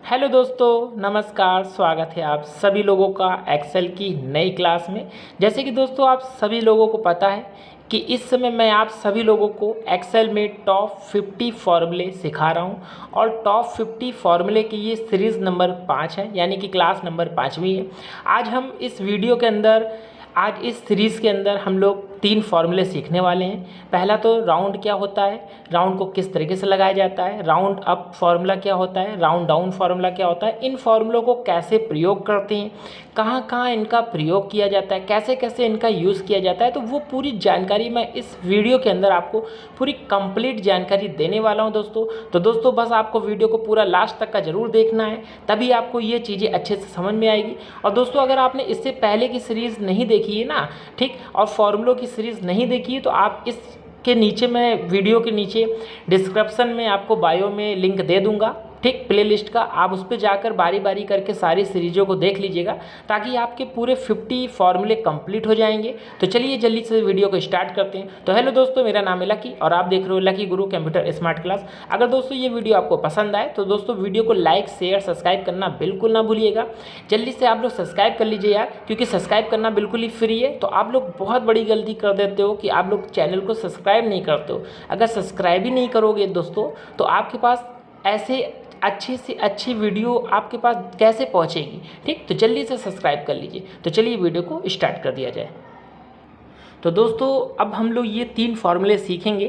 Hello दोस्तों, नमस्कार। स्वागत है आप सभी लोगों का एक्सेल की नई क्लास में। जैसे कि दोस्तों आप सभी लोगों को पता है कि इस समय मैं आप सभी लोगों को एक्सेल में टॉप 50 फॉर्मूले सिखा रहा हूं और टॉप 50 फॉर्मूले की ये सीरीज़ नंबर 5 है, यानी कि क्लास नंबर 5वीं है। आज हम इस वीडियो के अंदर आज इस सीरीज़ के अंदर हम लोग 3 फार्मूले सीखने वाले हैं। पहला तो राउंड क्या होता है, राउंड को किस तरीके से लगाया जाता है, राउंड अप फार्मूला क्या होता है, राउंड डाउन फार्मूला क्या होता है, इन फार्मूलों को कैसे प्रयोग करते हैं, कहाँ कहाँ इनका प्रयोग किया जाता है, कैसे कैसे इनका यूज़ किया जाता है, तो वो पूरी जानकारी मैं इस वीडियो के अंदर आपको पूरी कंप्लीट जानकारी देने वाला हूँ दोस्तों। तो दोस्तों बस आपको वीडियो को पूरा लास्ट तक का ज़रूर देखना है, तभी आपको ये चीज़ें अच्छे से समझ में आएगी। और दोस्तों अगर आपने इससे पहले की सीरीज़ नहीं देखी है ना, ठीक, और फार्मूलों की सीरीज़ नहीं देखी है तो आप इस के नीचे मैं वीडियो के नीचे डिस्क्रिप्शन में आपको बायो में लिंक दे दूंगा, ठीक, प्लेलिस्ट का। आप उस पर जाकर बारी बारी करके सारी सीरीज़ों को देख लीजिएगा ताकि आपके पूरे 50 फार्मूले कंप्लीट हो जाएंगे। तो चलिए जल्दी से वीडियो को स्टार्ट करते हैं। तो हेलो दोस्तों, मेरा नाम है लकी और आप देख रहे हो लकी गुरु कंप्यूटर स्मार्ट क्लास। अगर दोस्तों ये वीडियो आपको पसंद आए तो दोस्तों वीडियो को लाइक शेयर सब्सक्राइब करना बिल्कुल ना भूलिएगा। जल्दी से आप लोग सब्सक्राइब कर लीजिए यार, क्योंकि सब्सक्राइब करना बिल्कुल ही फ्री है। तो आप लोग बहुत बड़ी गलती कर देते हो कि आप लोग चैनल को सब्सक्राइब नहीं करते हो। अगर सब्सक्राइब ही नहीं करोगे दोस्तों तो आपके पास ऐसे अच्छी से अच्छी वीडियो आपके पास कैसे पहुंचेगी, ठीक। तो जल्दी से सब्सक्राइब कर लीजिए। तो चलिए वीडियो को स्टार्ट कर दिया जाए। तो दोस्तों अब हम लोग ये 3 फार्मूले सीखेंगे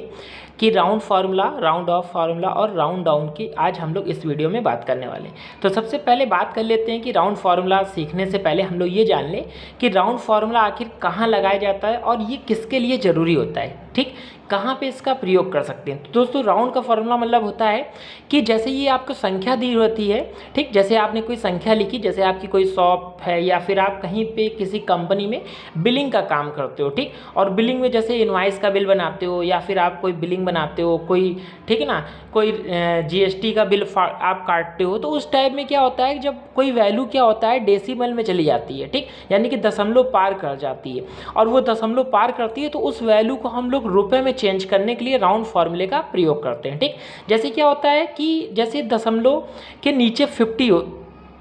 कि round formula, round of formula और राउंड डाउन की आज हम लोग इस वीडियो में बात करने वाले हैं। तो सबसे पहले बात कर लेते हैं कि राउंड फार्मूला सीखने से पहले हम लोग ये जान लें कि राउंड फार्मूला आखिर कहाँ लगाया जाता है और ये किसके लिए ज़रूरी होता है, ठीक, कहाँ पे इसका प्रयोग कर सकते हैं। तो दोस्तों राउंड का फार्मूला मतलब होता है कि जैसे ये आपको संख्या दी होती है, ठीक, जैसे आपने कोई संख्या लिखी, जैसे आपकी कोई शॉप है या फिर आप कहीं पे किसी कंपनी में बिलिंग का काम करते हो, ठीक, और बिलिंग में जैसे इनवॉइस का बिल बनाते हो या फिर आप कोई बिलिंग बनाते हो, कोई, ठीक है ना, कोई जीएसटी का बिल आप काटते हो, तो उस टाइप में क्या होता है जब कोई वैल्यू क्या होता है डेसिमल में चली जाती है, ठीक, यानी कि दशमलव पार कर जाती है और वो दशमलव पार करती है तो उस वैल्यू को हम लोग रुपए में चेंज करने के लिए राउंड फार्मूले का प्रयोग करते हैं, ठीक। जैसे क्या होता है कि जैसे दशमलव के नीचे 50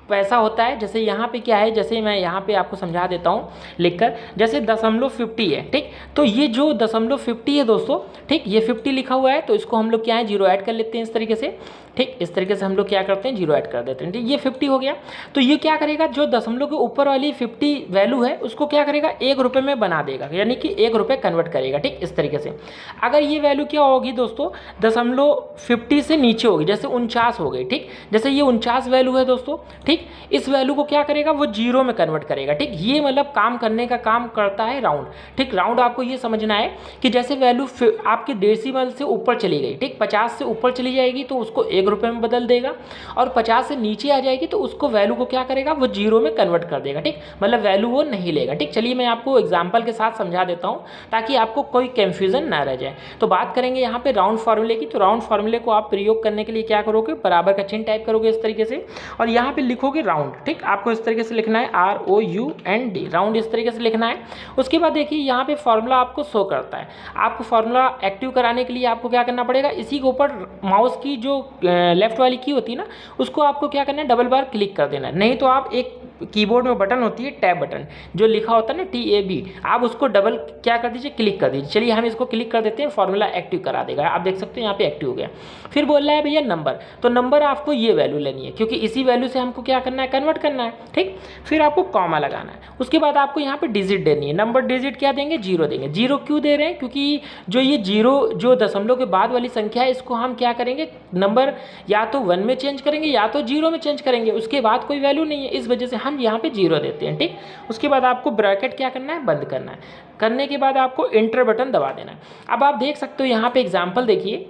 पैसा होता है, जैसे यहाँ पे क्या है, जैसे मैं यहाँ पे आपको समझा देता हूँ लिखकर, जैसे दशमलव 50 है, ठीक, तो ये जो दशमलव 50 है दोस्तों, ठीक, ये 50 लिखा हुआ है तो इसको हम लोग क्या है जीरो ऐड कर लेते हैं इस तरीके से, ठीक, इस तरीके से हम लोग क्या करते हैं जीरो ऐड कर देते हैं, ठीक। ये 50 हो गया तो ये क्या करेगा, जो दशमलव के ऊपर वाली 50 वैल्यू है उसको क्या करेगा ₹1 में बना देगा, यानी कि ₹1 कन्वर्ट करेगा, ठीक, इस तरीके से। अगर ये वैल्यू क्या होगी दोस्तों, दशमलव 50 से नीचे होगी, जैसे 49 हो गई, ठीक, जैसे ये 49 वैल्यू है दोस्तों, ठीक, इस वैल्यू को क्या करेगा वो जीरो में कन्वर्ट करेगा, ठीक। ये मतलब काम करने का काम करता है राउंड, ठीक। राउंड आपको ये समझना है कि जैसे वैल्यू आपके डेसिमल से ऊपर चली गई, ठीक, 50 से ऊपर चली जाएगी तो उसको ₹1 में बदल देगा और 50 से नीचे आ जाएगी तो उसको वैल्यू को क्या करेगा वो जीरो में कन्वर्ट कर देगा, ठीक, मतलब वैल्यू वो नहीं लेगा, ठीक। चलिए मैं आपको एग्जाम्पल के साथ समझा देता हूँ ताकि आपको कोई कंफ्यूजन ना रह जाए। तो बात करेंगे यहाँ पे राउंड फार्मूले की। तो राउंड फार्मूले को आप प्रयोग करने के लिए क्या करोगे, बराबर का चिन्ह टाइप करोगे इस तरीके से और यहाँ पे लिखोगे राउंड, ठीक, आपको इस तरीके से लिखना है ROUND, राउंड इस तरीके से लिखना है। उसके बाद देखिए यहाँ पे फार्मूला आपको शो करता है। आपको फार्मूला एक्टिव कराने के लिए आपको क्या करना पड़ेगा, इसी के ऊपर माउस की जो लेफ्ट वाली की होती है ना उसको आपको क्या करना है डबल बार क्लिक कर देना है, नहीं तो आप एक कीबोर्ड में बटन होती है टैब बटन जो लिखा होता है ना TAB, आप उसको डबल क्या कर दीजिए क्लिक कर दीजिए। चलिए हम इसको क्लिक कर देते हैं, फार्मूला एक्टिव करा देगा, आप देख सकते हैं यहाँ पे एक्टिव हो गया। फिर बोल रहा है भैया नंबर, तो नंबर आपको ये वैल्यू लेनी है क्योंकि इसी वैल्यू से हमको क्या करना है कन्वर्ट करना है, ठीक। फिर आपको कॉमा लगाना है, उसके बाद आपको यहाँ पे डिजिट देनी है, नंबर डिजिट क्या देंगे जीरो देंगे। जीरो क्यों दे रहे हैं, क्योंकि जो ये जीरो जो दशमलव के बाद वाली संख्या है इसको हम क्या करेंगे नंबर या तो 1 में चेंज करेंगे या तो जीरो में चेंज करेंगे, उसके बाद कोई वैल्यू नहीं है, इस वजह से हम यहाँ पे जीरो देते हैं, ठीक। उसके बाद आपको ब्रैकेट क्या करना है बंद करना है, करने के बाद आपको एंटर बटन दबा देना है। अब आप देख सकते हो यहाँ पे एग्जाम्पल देखिए,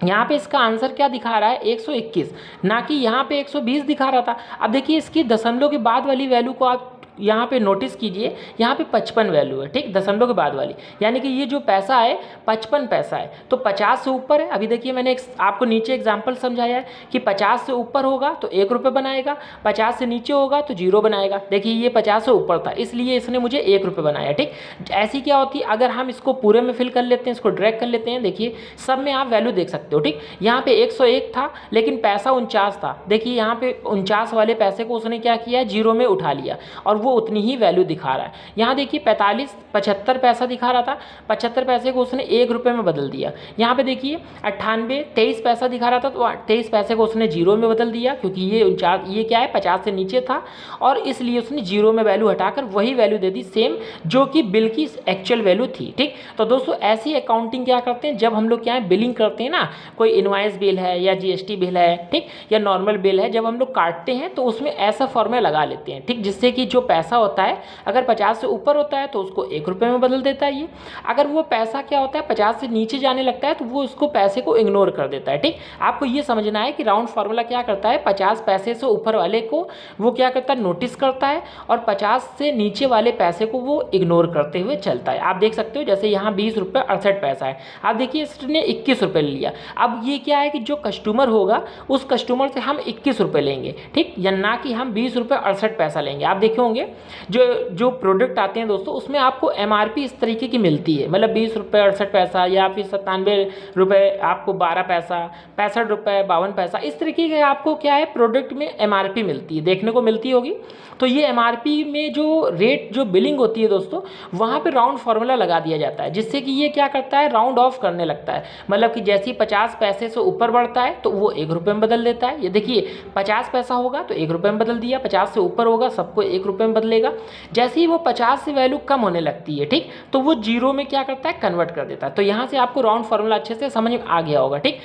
यहाँ पे इसका आंसर क्या दिखा रहा है 121, ना कि यहाँ पे 120 दिखा रहा था। अब देखिए इसकी दशमलव के बाद वाली वैल्यू को आप यहाँ पे नोटिस कीजिए, यहाँ पे 55 वैल्यू है, ठीक, दशमलव के बाद वाली, यानी कि ये जो पैसा है 55 पैसा है, तो 50 से ऊपर है। अभी देखिए मैंने आपको नीचे एग्जाम्पल समझाया है कि 50 से ऊपर होगा तो 1 रुपये बनाएगा, 50 से नीचे होगा तो 0 बनाएगा। देखिए ये 50 से ऊपर था इसलिए इसने मुझे 1 रुपये बनाया, ठीक। ऐसी क्या होती है, अगर हम इसको पूरे में फिल कर लेते हैं, इसको ड्रैग कर लेते हैं, देखिए सब में आप वैल्यू देख सकते हो, ठीक। यहाँ पे 101 था लेकिन पैसा 49 था, देखिए यहाँ पे 49 वाले पैसे को उसने क्या किया, 0 में उठा लिया और वो उतनी ही वैल्यू दिखा रहा है। यहाँ देखिए 75 पैसा दिखा रहा था, 75 पैसे को उसने 1 रुपये में बदल दिया। यहाँ पे देखिए 23 पैसा दिखा रहा था तो 23 पैसे को उसने 0 में बदल दिया, क्योंकि ये क्या है 50 से नीचे था और इसलिए उसने 0 में वैल्यू हटाकर वही वैल्यू दे दी सेम जो कि बिल की एक्चुअल वैल्यू थी, ठीक। तो दोस्तों ऐसी अकाउंटिंग क्या करते हैं, जब हम लोग क्या है बिलिंग करते हैं ना, कोई इनवॉइस बिल है या जीएसटी बिल है, ठीक, या नॉर्मल बिल है, जब हम लोग काटते हैं तो उसमें ऐसा फॉर्मूला लगा लेते हैं, ठीक, जिससे कि जो पैसा होता है अगर 50 से ऊपर होता है तो उसको 1 रुपये में बदल देता है ये, अगर वो पैसा क्या होता है 50 से नीचे जाने लगता है तो वो उसको पैसे को इग्नोर कर देता है, ठीक। आपको ये समझना है कि राउंड फार्मूला क्या करता है, 50 पैसे से ऊपर वाले को वो क्या करता है, नोटिस करता है और 50 से नीचे वाले पैसे को वो इग्नोर करते हुए चलता है। आप देख सकते हो जैसे यहाँ 20 रुपये 68 पैसा है, आप देखिए इसने 21 रुपये लिया। अब ये क्या है कि जो कस्टमर होगा उस कस्टमर से हम 21 रुपये लेंगे, ठीक, या ना कि हम 20 रुपये 68 पैसा लेंगे। आप देखे होंगे जो प्रोडक्ट आते हैं दोस्तों उसमें आपको एमआरपी इस तरीके की मिलती है, मतलब 20 रुपये 68 पैसा या फिर 97 रुपये आपको 12 पैसा, 65 रुपये 52 पैसा, इस तरीके के आपको क्या है प्रोडक्ट में एमआरपी मिलती है, देखने को मिलती होगी। तो ये एमआरपी में जो रेट जो बिलिंग होती है दोस्तों वहाँ पे राउंड फार्मूला लगा दिया जाता है, जिससे कि ये क्या करता है राउंड ऑफ करने लगता है, मतलब कि जैसे ही 50 पैसे से ऊपर बढ़ता है तो वो 1 रुपये में बदल देता है। ये देखिए 50 पैसा होगा तो 1 रुपये में बदल दिया, 50 से ऊपर होगा सबको 1 रुपये में बदलेगा। जैसे ही वो 50 से वैल्यू कम होने लगती है, ठीक, तो वो 0 में क्या करता है कन्वर्ट कर देता है। तो यहाँ से आपको राउंड फार्मूला अच्छे से समझ में आ गया होगा, ठीक।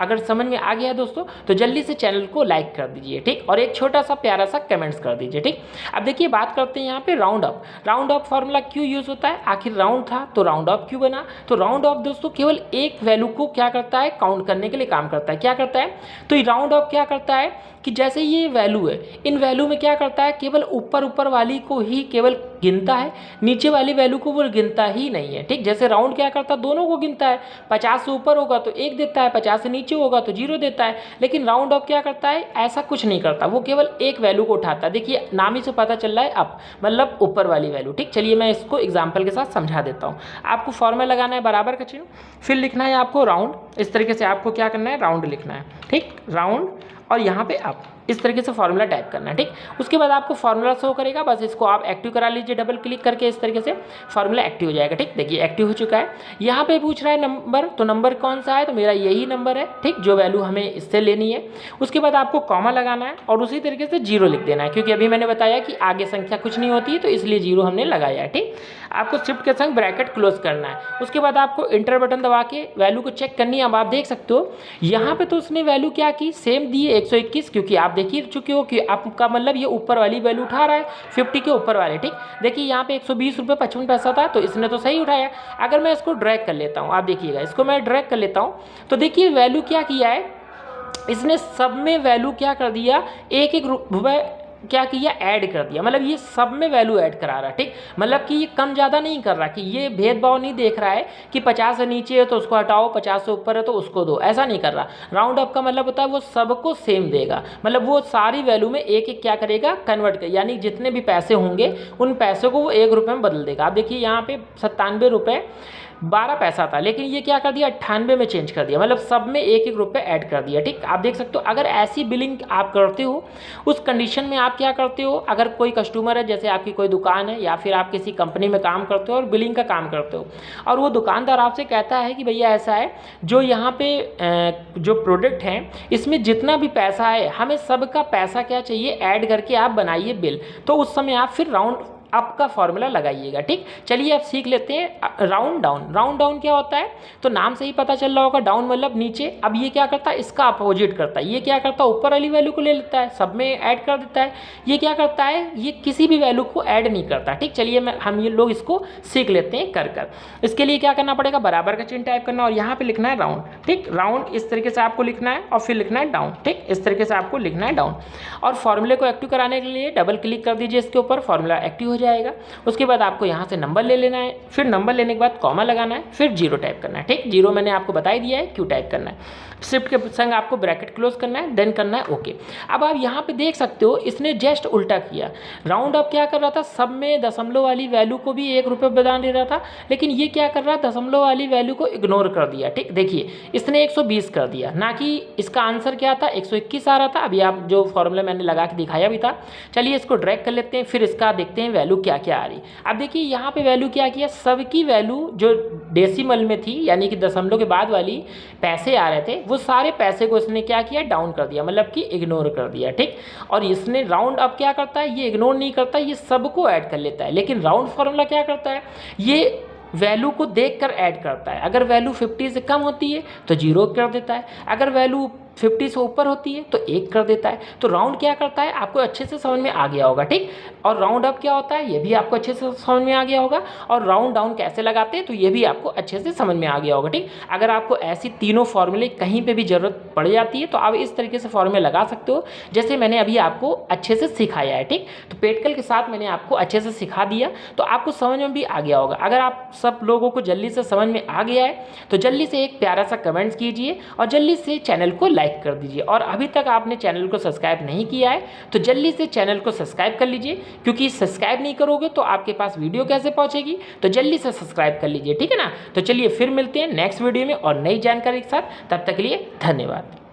अगर समझ में आ गया है दोस्तों तो जल्दी से चैनल को लाइक कर दीजिए, ठीक, और एक छोटा सा प्यारा सा कमेंट्स कर दीजिए, ठीक। अब देखिए बात करते हैं यहाँ पे round of. Round of formula क्यों यूज होता है, आखिर राउंड था तो राउंड ऑफ क्यों बना। तो राउंड ऑफ दोस्तों केवल एक वैल्यू को क्या करता है काउंट करने के लिए काम करता है। क्या करता है, तो ये राउंड ऑफ क्या करता है कि जैसे ये वैल्यू है, इन वैल्यू में क्या करता है केवल ऊपर वाली को ही केवल गिनता है, नीचे वाली वैल्यू को वो गिनता ही नहीं है, ठीक। जैसे राउंड क्या करता है दोनों को गिनता है, 50 से ऊपर होगा तो 1 देता है, 50 से नीचे होगा तो 0 देता है। लेकिन राउंड ऑफ क्या करता है, ऐसा कुछ नहीं करता, वो केवल एक वैल्यू को उठाता है। देखिए नाम ही से पता चल रहा है अप, मतलब ऊपर वाली वैल्यू, ठीक। चलिए मैं इसको एग्जाम्पल के साथ समझा देता हूँ। आपको फॉर्मूला लगाना है बराबर का चिन्ह, फिर लिखना है आपको राउंड, इस तरीके से आपको क्या करना है राउंड लिखना है, ठीक, राउंड और यहाँ पे अप, इस तरीके से फार्मूला टाइप करना है, ठीक। उसके बाद आपको फार्मूला शो करेगा, बस इसको आप एक्टिव करा लीजिए डबल क्लिक करके, इस तरीके से फार्मूला एक्टिव हो जाएगा, ठीक। देखिए एक्टिव हो चुका है। यहाँ पे पूछ रहा है नंबर, तो नंबर कौन सा है, तो मेरा यही नंबर है, ठीक, जो वैल्यू हमें इससे लेनी है। उसके बाद आपको कॉमा लगाना है और उसी तरीके से 0 लिख देना है, क्योंकि अभी मैंने बताया कि आगे संख्या कुछ नहीं होती है तो इसलिए 0 हमने लगाया है, ठीक। आपको शिफ्ट के संग ब्रैकेट क्लोज करना है। उसके बाद आपको इंटर बटन दबा के वैल्यू को चेक करनी है। अब आप देख सकते हो यहाँ पे तो उसने वैल्यू क्या की, सेम दी है 121, क्योंकि आप देख ही चुके हो कि आपका मतलब ये ऊपर वाली वैल्यू उठा रहा है 50 के ऊपर वाले, ठीक। देखिए यहाँ पे 120 रुपये 55 पैसा था तो इसने तो सही उठाया। अगर मैं इसको ड्रैग कर लेता हूँ, आप देखिएगा इसको मैं ड्रैग कर लेता हूँ तो देखिए वैल्यू क्या किया है, इसने सब में वैल्यू क्या कर दिया, 1-1 रुपये क्या किया ऐड कर दिया, मतलब ये सब में वैल्यू ऐड करा रहा है, ठीक। मतलब कि ये कम ज़्यादा नहीं कर रहा, कि ये भेदभाव नहीं देख रहा है कि 50 से नीचे है तो उसको हटाओ, 50 से ऊपर है तो उसको दो, ऐसा नहीं कर रहा। राउंड अप का मतलब होता है वो सबको सेम देगा, मतलब वो सारी वैल्यू में 1-1 क्या करेगा कन्वर्ट कर, यानी जितने भी पैसे होंगे उन पैसों को वो 1 रुपये में बदल देगा। आप देखिए यहाँ पे 97 रुपये 12 पैसा था, लेकिन ये क्या कर दिया 98 में चेंज कर दिया, मतलब सब में 1-1 रुपये ऐड कर दिया, ठीक। आप देख सकते हो अगर ऐसी बिलिंग आप करते हो उस कंडीशन में आप क्या करते हो, अगर कोई कस्टमर है, जैसे आपकी कोई दुकान है या फिर आप किसी कंपनी में काम करते हो और बिलिंग का काम करते हो और वो दुकानदार आपसे कहता है कि भैया ऐसा है जो यहाँ पे जो प्रोडक्ट है इसमें जितना भी पैसा है हमें सबका पैसा क्या चाहिए ऐड करके आप बनाइए बिल, तो उस समय आप फिर राउंड अप का फॉर्मूला लगाइएगा। ठीक, चलिए अब सीख लेते हैं राउंड डाउन। राउंड डाउन क्या होता है, तो नाम से ही पता चल रहा होगा, डाउन मतलब नीचे। अब ये क्या करता है, इसका अपोजिट करता है। ये क्या करता है, ऊपर वाली वैल्यू को ले लेता है, सब में ऐड कर देता है। ये क्या करता है, ये किसी भी वैल्यू को ऐड नहीं करता। ठीक, चलिए हम ये लोग इसको सीख लेते हैं कर कर। इसके लिए क्या करना पड़ेगा, बराबर का चिन्ह टाइप करना और यहाँ पे लिखना है राउंड। ठीक, राउंड इस तरीके से आपको लिखना है और फिर लिखना है डाउन। ठीक, इस तरीके से आपको लिखना है डाउन। और फॉर्मूले को एक्टिव कराने के लिए डबल क्लिक कर दीजिए इसके ऊपर, फॉर्मूला एक्टिव हो जाएगा। उसके बाद आपको यहाँ से नंबर ले लेना है, फिर नंबर लेने के बाद कॉमा लगाना है, फिर 0 टाइप करना है। ठीक, 0 मैंने आपको बता ही दिया है क्यों टाइप करना है। शिफ्ट के संग आपको ब्रैकेट क्लोज करना है, देन करना है ओके। अब आप यहाँ पे देख सकते हो इसने जस्ट उल्टा किया। राउंड अप क्या कर रहा था, सब में दशमलव वाली वैल्यू को भी 1 रुपये बता दे रहा था, लेकिन ये क्या कर रहा है, दशमलव वाली वैल्यू को इग्नोर कर दिया। ठीक, देखिए इसने 120 कर दिया, ना कि इसका आंसर क्या था 121 आ रहा था। अभी आप जो फॉर्मूला मैंने लगा के दिखाया भी था। चलिए इसको ड्रैग कर लेते हैं, फिर इसका देखते हैं वैल्यू क्या क्या आ रही। अब देखिए यहाँ पे वैल्यू क्या किया, सबकी वैल्यू जो डेसिमल में थी यानी कि दशमलव के बाद वाली पैसे आ रहे थे, वो सारे पैसे को इसने क्या किया, डाउन कर दिया, मतलब कि इग्नोर कर दिया। ठीक, और इसने राउंड अप क्या करता है, ये इग्नोर नहीं करता, ये सबको ऐड कर लेता है। लेकिन राउंड फॉर्मूला क्या करता है, ये वैल्यू को देखकर ऐड करता है। अगर वैल्यू 50 से कम होती है तो 0 कर देता है, अगर वैल्यू 50 से ऊपर होती है तो 1 कर देता है। तो राउंड क्या करता है, आपको अच्छे से समझ में आ गया होगा। ठीक, और राउंड अप क्या होता है ये भी आपको अच्छे से समझ में आ गया होगा, और राउंड डाउन कैसे लगाते हैं तो ये भी आपको अच्छे से समझ में आ गया होगा। ठीक, अगर आपको ऐसी तीनों फॉर्मूले कहीं पे भी ज़रूरत पड़ जाती है तो आप इस तरीके से फॉर्मूले लगा सकते हो, जैसे मैंने अभी आपको अच्छे से सिखाया है। ठीक, तो पेटकल के साथ मैंने आपको अच्छे से सिखा दिया तो आपको समझ में भी आ गया होगा। अगर आप सब लोगों को जल्दी से समझ में आ गया है तो जल्दी से एक प्यारा सा कमेंट्स कीजिए और जल्दी से चैनल को लाइक कर दीजिए। और अभी तक आपने चैनल को सब्सक्राइब नहीं किया है तो जल्दी से चैनल को सब्सक्राइब कर लीजिए, क्योंकि सब्सक्राइब नहीं करोगे तो आपके पास वीडियो कैसे पहुंचेगी। तो जल्दी से सब्सक्राइब कर लीजिए, ठीक है ना। तो चलिए फिर मिलते हैं नेक्स्ट वीडियो में और नई जानकारी के साथ, तब तक के लिए धन्यवाद।